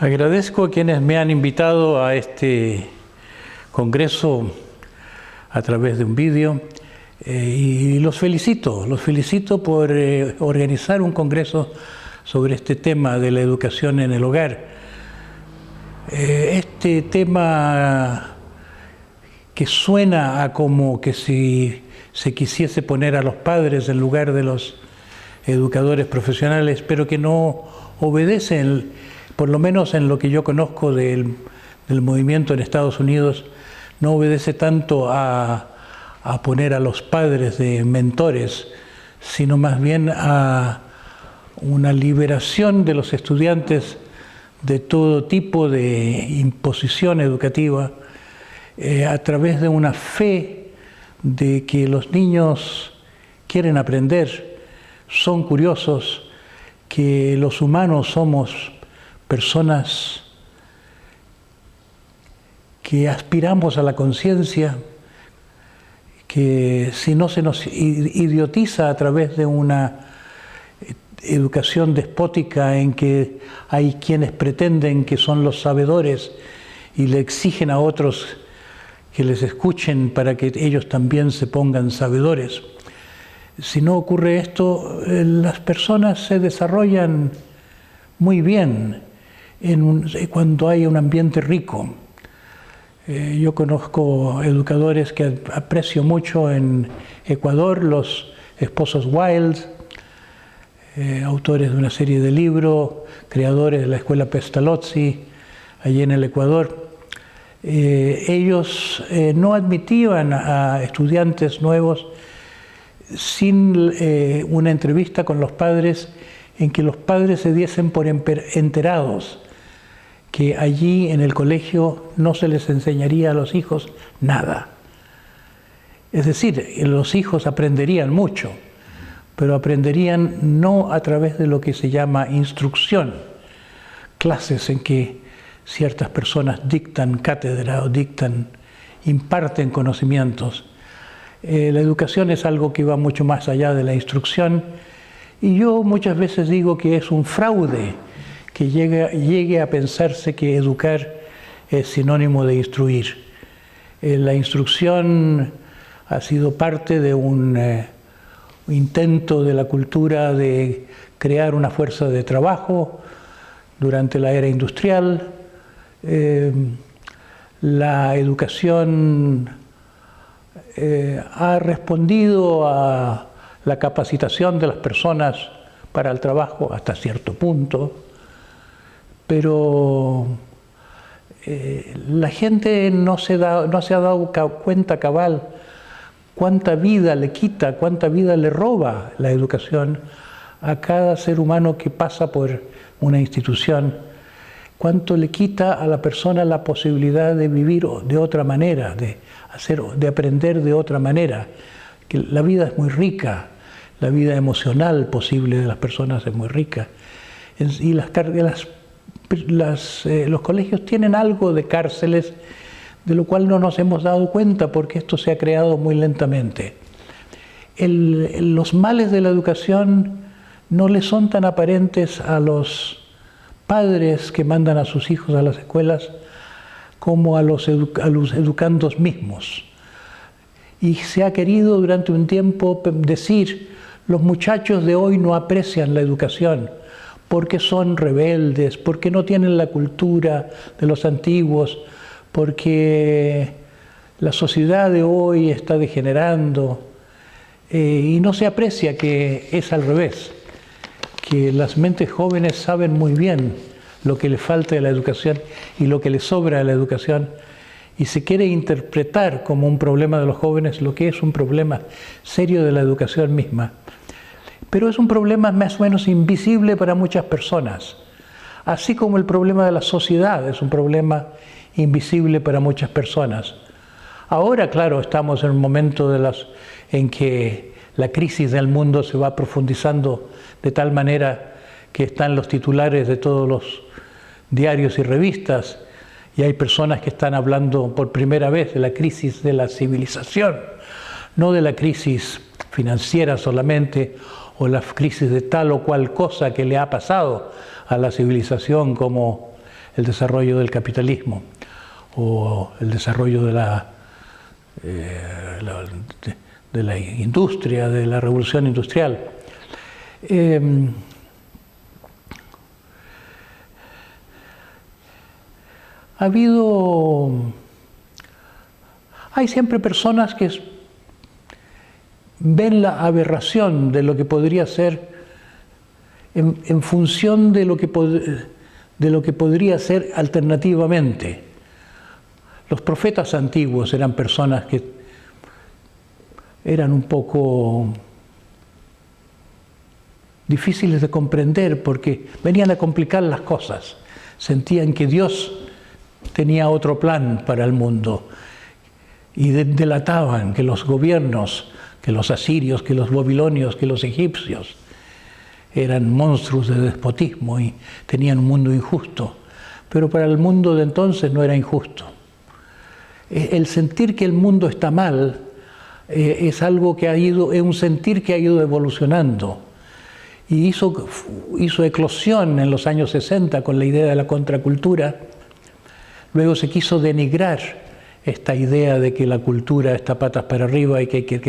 Agradezco a quienes me han invitado a este congreso a través de un vídeo y los felicito por organizar un congreso sobre este tema de la educación en el hogar. Este tema que suena a como que si se quisiese poner a los padres en lugar de los educadores profesionales, pero que no obedece, por lo menos en lo que yo conozco del movimiento en Estados Unidos, no obedece tanto a poner a los padres de mentores, sino más bien a una liberación de los estudiantes de todo tipo de imposición educativa a través de una fe de que los niños quieren aprender, son curiosos, que los humanos somos personas que aspiramos a la conciencia, que si no se nos idiotiza a través de una educación despótica en que hay quienes pretenden que son los sabedores y le exigen a otros que les escuchen para que ellos también se pongan sabedores. Si no ocurre esto, las personas se desarrollan muy bien cuando hay un ambiente rico. Yo conozco educadores que aprecio mucho en Ecuador, los esposos Wild, autores de una serie de libros, creadores de la escuela Pestalozzi, allí en el Ecuador. Ellos no admitían a estudiantes nuevos sin una entrevista con los padres en que los padres se diesen por enterados que allí en el colegio no se les enseñaría a los hijos nada. Es decir, los hijos aprenderían mucho, pero aprenderían no a través de lo que se llama instrucción, clases en que ciertas personas dictan cátedra o imparten conocimientos. La educación es algo que va mucho más allá de la instrucción y yo muchas veces digo que es un fraude que llegue a pensarse que educar es sinónimo de instruir. La instrucción ha sido parte de un intento de la cultura de crear una fuerza de trabajo durante la era industrial. La educación ha respondido a la capacitación de las personas para el trabajo hasta cierto punto, pero la gente no se ha dado cuenta cabal cuánta vida le quita, cuánta vida le roba la educación a cada ser humano que pasa por una institución, cuánto le quita a la persona la posibilidad de vivir de otra manera, de aprender de otra manera. Que la vida es muy rica, la vida emocional posible de las personas es muy rica. Y los colegios tienen algo de cárceles, de lo cual no nos hemos dado cuenta porque esto se ha creado muy lentamente. Los males de la educación no le son tan aparentes a los padres que mandan a sus hijos a las escuelas como a los educandos mismos. Y se ha querido durante un tiempo decir, los muchachos de hoy no aprecian la educación porque son rebeldes, porque no tienen la cultura de los antiguos, porque la sociedad de hoy está degenerando y no se aprecia que es al revés, que las mentes jóvenes saben muy bien lo que les falta de la educación y lo que les sobra de la educación, y se quiere interpretar como un problema de los jóvenes lo que es un problema serio de la educación misma. Pero es un problema más o menos invisible para muchas personas, así como el problema de la sociedad es un problema invisible para muchas personas. Ahora, claro, estamos en un momento en que la crisis del mundo se va profundizando de tal manera que están los titulares de todos los diarios y revistas, y hay personas que están hablando por primera vez de la crisis de la civilización, no de la crisis financiera solamente, o la crisis de tal o cual cosa que le ha pasado a la civilización, como el desarrollo del capitalismo o el desarrollo de la industria, de la revolución industrial. Hay siempre personas que ven la aberración de lo que podría ser en función de lo que podría ser alternativamente. Los profetas antiguos eran personas que eran un poco difíciles de comprender porque venían a complicar las cosas. Sentían que Dios tenía otro plan para el mundo y delataban que los gobiernos, que los asirios, que los babilonios, que los egipcios eran monstruos de despotismo y tenían un mundo injusto. Pero para el mundo de entonces no era injusto. El sentir que el mundo está mal es algo que es un sentir que ha ido evolucionando y hizo eclosión en los años 60 con la idea de la contracultura. Luego se quiso denigrar esta idea de que la cultura está patas para arriba y que hay que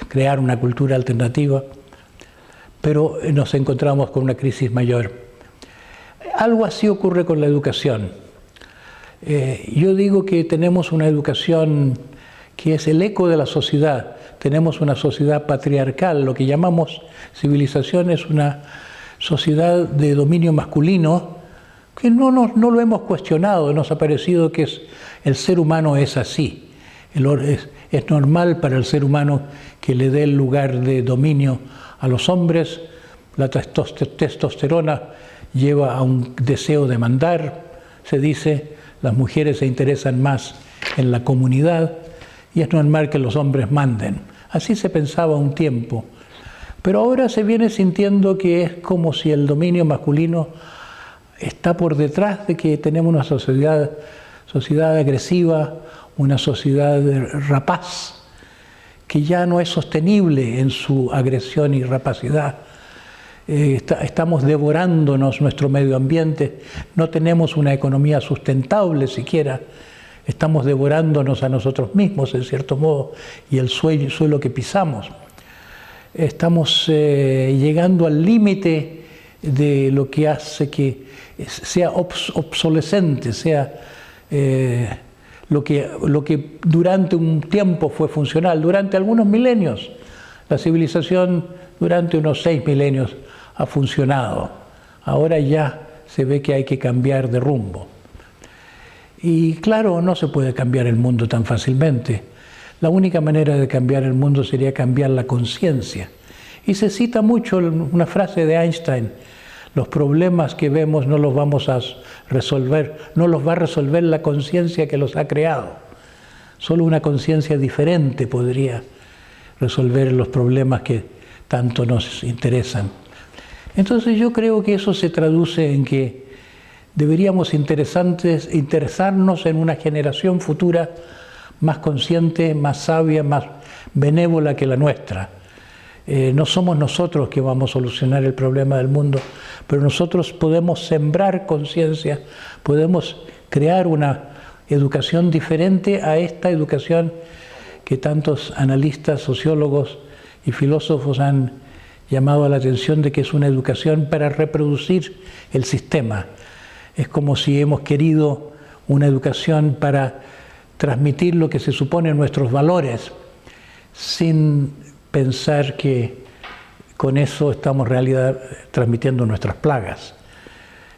crear una cultura alternativa, pero nos encontramos con una crisis mayor. Algo así ocurre con la educación. Yo digo que tenemos una educación que es el eco de la sociedad. Tenemos una sociedad patriarcal, lo que llamamos civilización es una sociedad de dominio masculino, que no lo hemos cuestionado, nos ha parecido que el ser humano es así. Es normal para el ser humano que le dé el lugar de dominio a los hombres. La testosterona lleva a un deseo de mandar, se dice, las mujeres se interesan más en la comunidad y es normal que los hombres manden. Así se pensaba un tiempo. Pero ahora se viene sintiendo que es como si el dominio masculino está por detrás de que tenemos una sociedad agresiva, una sociedad rapaz, que ya no es sostenible en su agresión y rapacidad. Estamos devorándonos nuestro medio ambiente, no tenemos una economía sustentable siquiera, estamos devorándonos a nosotros mismos en cierto modo y el suelo que pisamos. Estamos llegando al límite de lo que hace que sea obsolescente, sea lo que durante un tiempo fue funcional, durante algunos milenios. La civilización durante unos 6 milenios ha funcionado. Ahora ya se ve que hay que cambiar de rumbo. Y claro, no se puede cambiar el mundo tan fácilmente. La única manera de cambiar el mundo sería cambiar la conciencia. Y se cita mucho una frase de Einstein: los problemas que vemos no los vamos a resolver, no los va a resolver la conciencia que los ha creado. Solo una conciencia diferente podría resolver los problemas que tanto nos interesan. Entonces yo creo que eso se traduce en que deberíamos interesarnos en una generación futura más consciente, más sabia, más benévola que la nuestra. No somos nosotros que vamos a solucionar el problema del mundo, pero nosotros podemos sembrar conciencia, podemos crear una educación diferente a esta educación que tantos analistas, sociólogos y filósofos han llamado la atención de que es una educación para reproducir el sistema. Es como si hemos querido una educación para transmitir lo que se supone nuestros valores, sin pensar que con eso estamos en realidad transmitiendo nuestras plagas.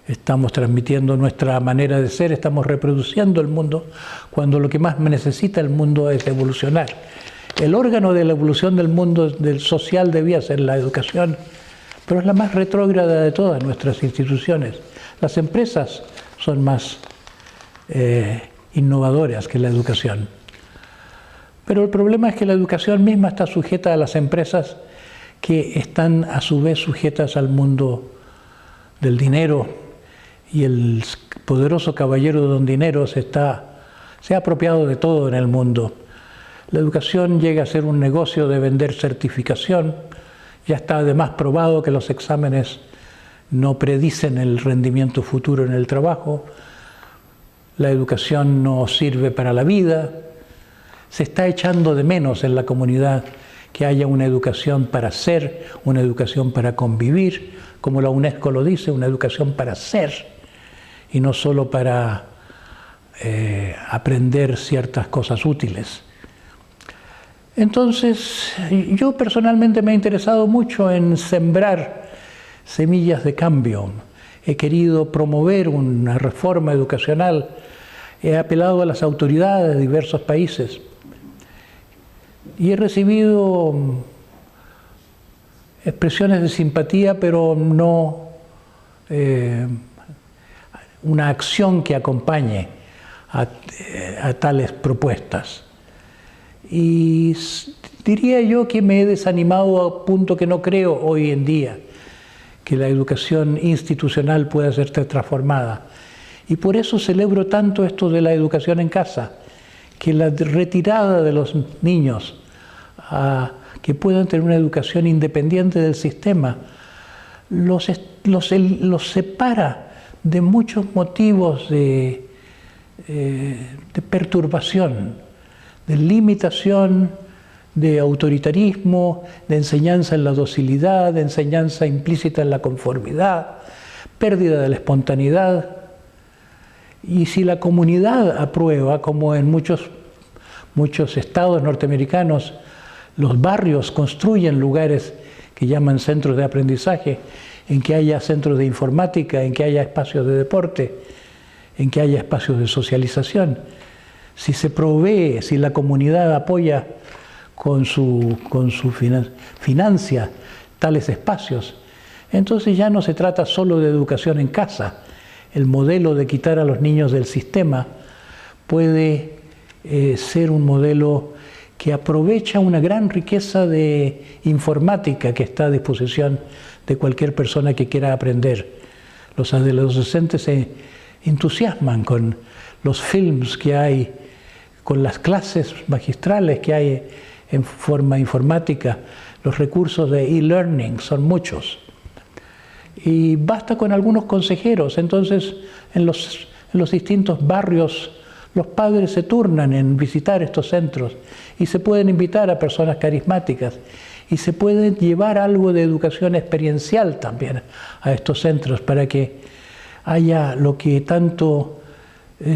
Estamos transmitiendo nuestra manera de ser, estamos reproduciendo el mundo, cuando lo que más necesita el mundo es evolucionar. El órgano de la evolución del mundo del social debía ser la educación, pero es la más retrógrada de todas nuestras instituciones. Las empresas son más innovadoras que la educación. Pero el problema es que la educación misma está sujeta a las empresas que están a su vez sujetas al mundo del dinero, y el poderoso caballero don Dinero se ha apropiado de todo en el mundo. La educación llega a ser un negocio de vender certificación. Ya está además probado que los exámenes no predicen el rendimiento futuro en el trabajo. la educación no sirve para la vida. Se está echando de menos en la comunidad que haya una educación para ser, una educación para convivir, como la UNESCO lo dice, una educación para ser y no solo para aprender ciertas cosas útiles. Entonces, yo personalmente me he interesado mucho en sembrar semillas de cambio. He querido promover una reforma educacional. He apelado a las autoridades de diversos países y he recibido expresiones de simpatía, pero no una acción que acompañe a tales propuestas. Y diría yo que me he desanimado a punto que no creo hoy en día que la educación institucional pueda ser transformada. Y por eso celebro tanto esto de la educación en casa, que la retirada de los niños a que puedan tener una educación independiente del sistema los separa de muchos motivos de perturbación, de limitación, de autoritarismo, de enseñanza en la docilidad, de enseñanza implícita en la conformidad, pérdida de la espontaneidad. Y si la comunidad aprueba, como en muchos estados norteamericanos, los barrios construyen lugares que llaman centros de aprendizaje, en que haya centros de informática, en que haya espacios de deporte, en que haya espacios de socialización. Si se provee, si la comunidad apoya con su financia tales espacios, entonces ya no se trata solo de educación en casa. El modelo de quitar a los niños del sistema puede ser un modelo que aprovecha una gran riqueza de informática que está a disposición de cualquier persona que quiera aprender. Los adolescentes se entusiasman con los films que hay, con las clases magistrales que hay en forma informática. Los recursos de e-learning son muchos. Y basta con algunos consejeros. Entonces, en los distintos barrios, los padres se turnan en visitar estos centros y se pueden invitar a personas carismáticas y se puede llevar algo de educación experiencial también a estos centros para que haya lo que tanto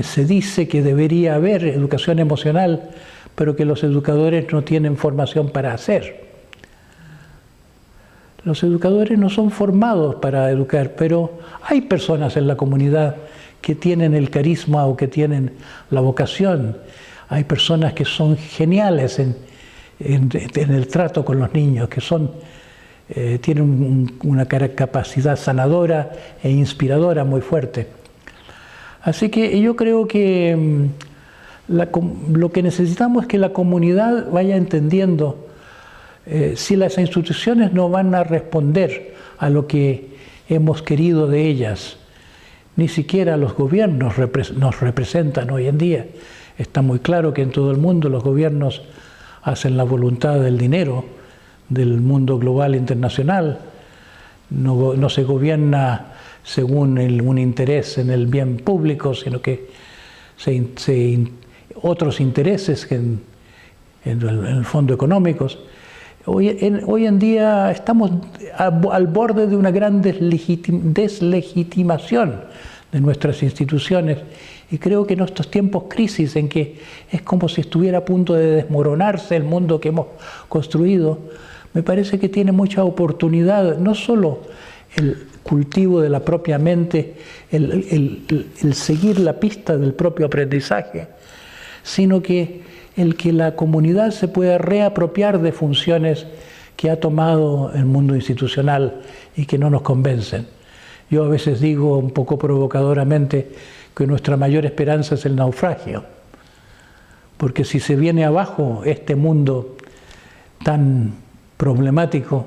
se dice que debería haber, educación emocional, pero que los educadores no tienen formación para hacer. Los educadores no son formados para educar, pero hay personas en la comunidad que tienen el carisma o que tienen la vocación. Hay personas que son geniales en el trato con los niños, que tienen una capacidad sanadora e inspiradora muy fuerte. Así que yo creo que lo que necesitamos es que la comunidad vaya entendiendo si las instituciones no van a responder a lo que hemos querido de ellas. Ni siquiera los gobiernos nos representan hoy en día. Está muy claro que en todo el mundo los gobiernos hacen la voluntad del dinero, del mundo global internacional. No se gobierna según un interés en el bien público, sino que otros intereses que en el fondo económicos. Hoy en día estamos al borde de una gran deslegitimación de nuestras instituciones y creo que en estos tiempos crisis en que es como si estuviera a punto de desmoronarse el mundo que hemos construido, me parece que tiene mucha oportunidad, no solo el cultivo de la propia mente, el seguir la pista del propio aprendizaje, sino que el que la comunidad se pueda reapropiar de funciones que ha tomado el mundo institucional y que no nos convencen. Yo a veces digo un poco provocadoramente que nuestra mayor esperanza es el naufragio, porque si se viene abajo este mundo tan problemático,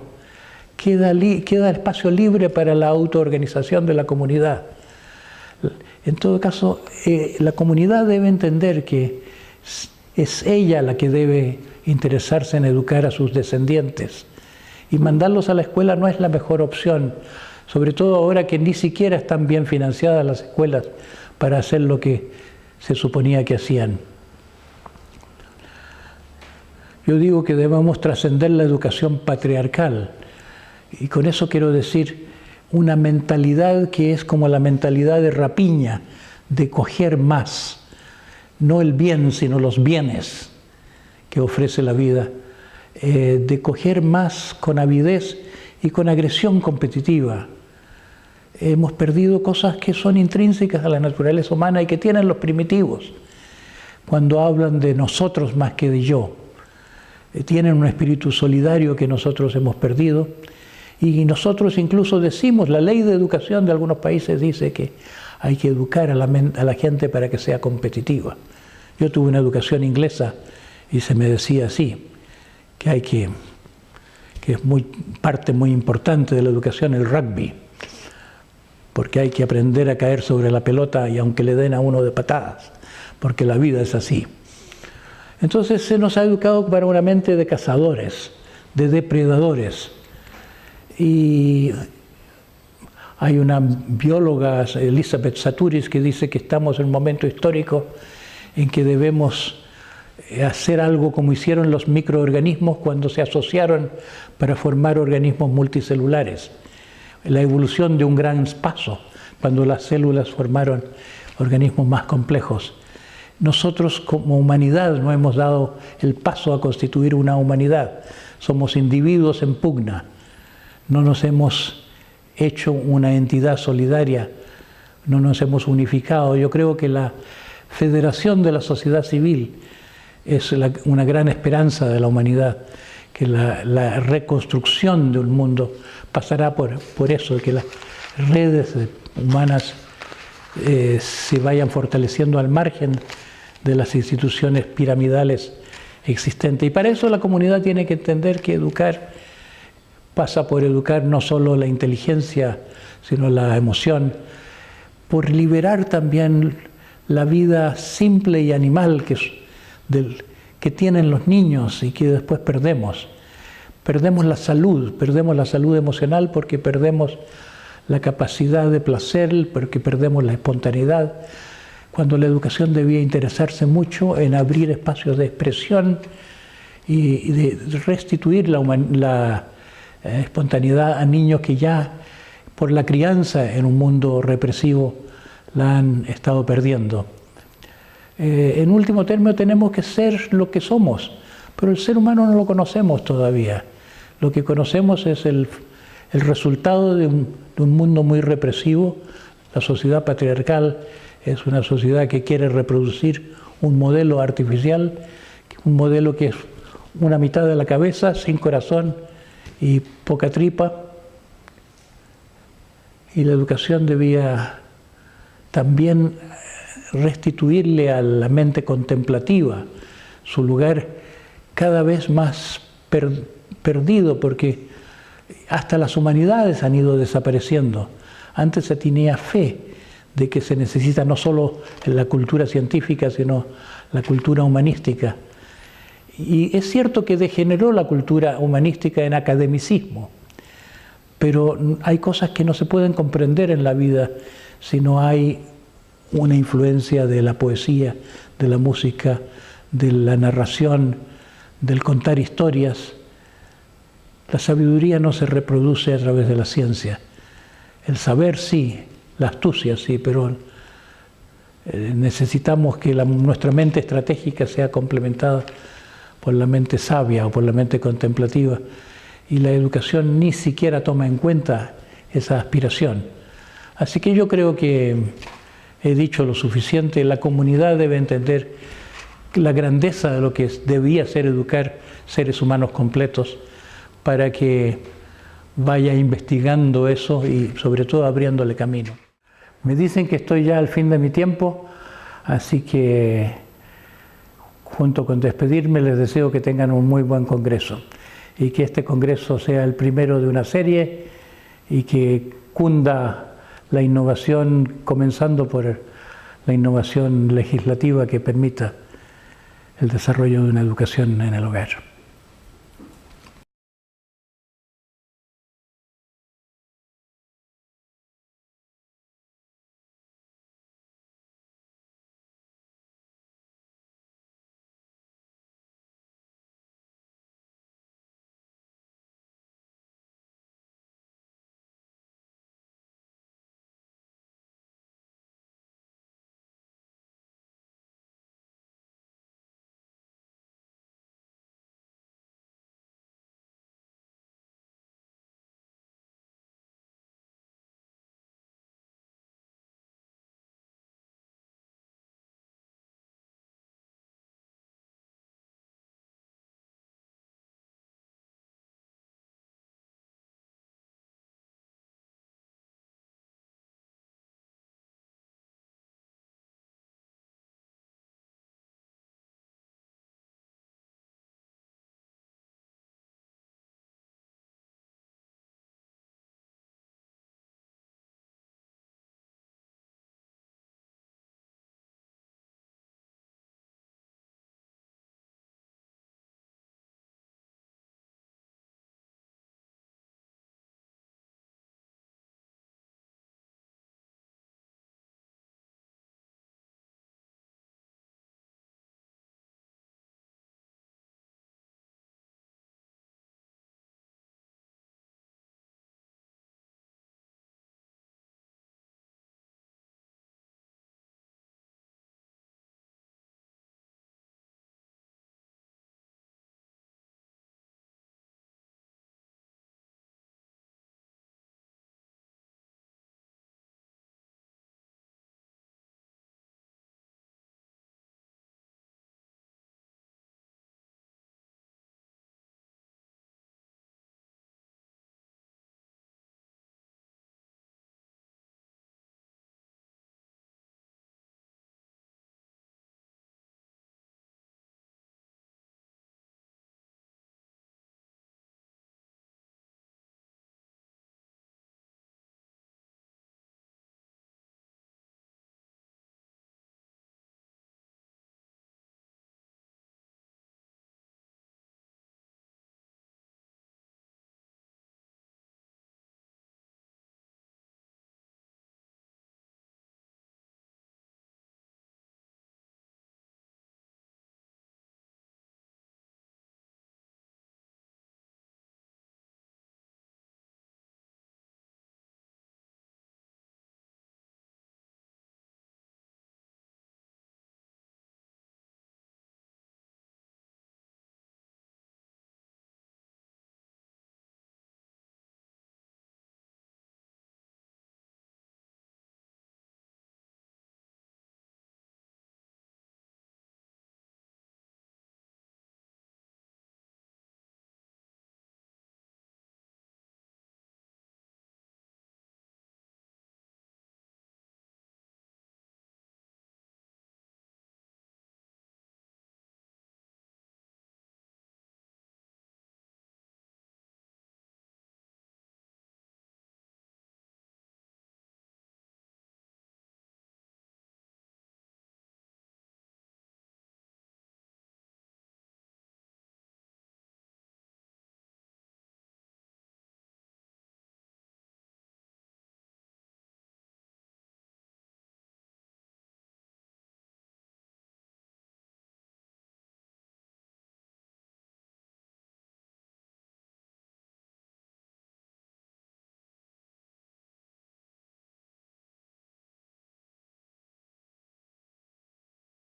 queda espacio libre para la autoorganización de la comunidad. En todo caso, la comunidad debe entender que es ella la que debe interesarse en educar a sus descendientes. Y mandarlos a la escuela no es la mejor opción, sobre todo ahora que ni siquiera están bien financiadas las escuelas para hacer lo que se suponía que hacían. Yo digo que debemos trascender la educación patriarcal, y con eso quiero decir una mentalidad que es como la mentalidad de rapiña, de coger más, no el bien, sino los bienes que ofrece la vida, de coger más con avidez y con agresión competitiva. Hemos perdido cosas que son intrínsecas a la naturaleza humana y que tienen los primitivos, cuando hablan de nosotros más que de yo. Tienen un espíritu solidario que nosotros hemos perdido, y nosotros incluso decimos, la ley de educación de algunos países dice que hay que educar a la gente para que sea competitiva. Yo tuve una educación inglesa y se me decía así, que es parte muy importante de la educación el rugby, porque hay que aprender a caer sobre la pelota y aunque le den a uno de patadas, porque la vida es así. Entonces se nos ha educado para una mente de cazadores, de depredadores. Y hay una bióloga, Elizabeth Sahtouris, que dice que estamos en un momento histórico en que debemos hacer algo como hicieron los microorganismos cuando se asociaron para formar organismos multicelulares. La evolución de un gran paso, cuando las células formaron organismos más complejos. Nosotros como humanidad no hemos dado el paso a constituir una humanidad. Somos individuos en pugna. No nos hemos hecho una entidad solidaria, no nos hemos unificado. Yo creo que la federación de la sociedad civil es una gran esperanza de la humanidad, que la reconstrucción de un mundo pasará por eso, que las redes humanas se vayan fortaleciendo al margen de las instituciones piramidales existentes. Y para eso la comunidad tiene que entender que educar pasa por educar no solo la inteligencia, sino la emoción, por liberar también la vida simple y animal que tienen los niños y que después perdemos. Perdemos la salud emocional porque perdemos la capacidad de placer, porque perdemos la espontaneidad, cuando la educación debía interesarse mucho en abrir espacios de expresión y de restituir la espontaneidad a niños que ya por la crianza en un mundo represivo la han estado perdiendo. En último término tenemos que ser lo que somos, pero el ser humano no lo conocemos todavía. Lo que conocemos es el resultado de un mundo muy represivo. La sociedad patriarcal es una sociedad que quiere reproducir un modelo artificial, un modelo que es una mitad de la cabeza, sin corazón y poca tripa, y la educación debía también restituirle a la mente contemplativa su lugar cada vez más perdido, porque hasta las humanidades han ido desapareciendo. Antes se tenía fe de que se necesita no solo la cultura científica, sino la cultura humanística. Y es cierto que degeneró la cultura humanística en academicismo, pero hay cosas que no se pueden comprender en la vida si no hay una influencia de la poesía, de la música, de la narración, del contar historias. La sabiduría no se reproduce a través de la ciencia. El saber sí, la astucia sí, pero necesitamos que nuestra mente estratégica sea complementada por la mente sabia o por la mente contemplativa, y la educación ni siquiera toma en cuenta esa aspiración. Así que yo creo que he dicho lo suficiente. La comunidad debe entender la grandeza de lo que debía ser educar seres humanos completos, para que vaya investigando eso y sobre todo abriéndole camino. Me dicen que estoy ya al fin de mi tiempo, así que junto con despedirme les deseo que tengan un muy buen congreso y que este congreso sea el primero de una serie y que cunda la innovación, comenzando por la innovación legislativa que permita el desarrollo de una educación en el hogar.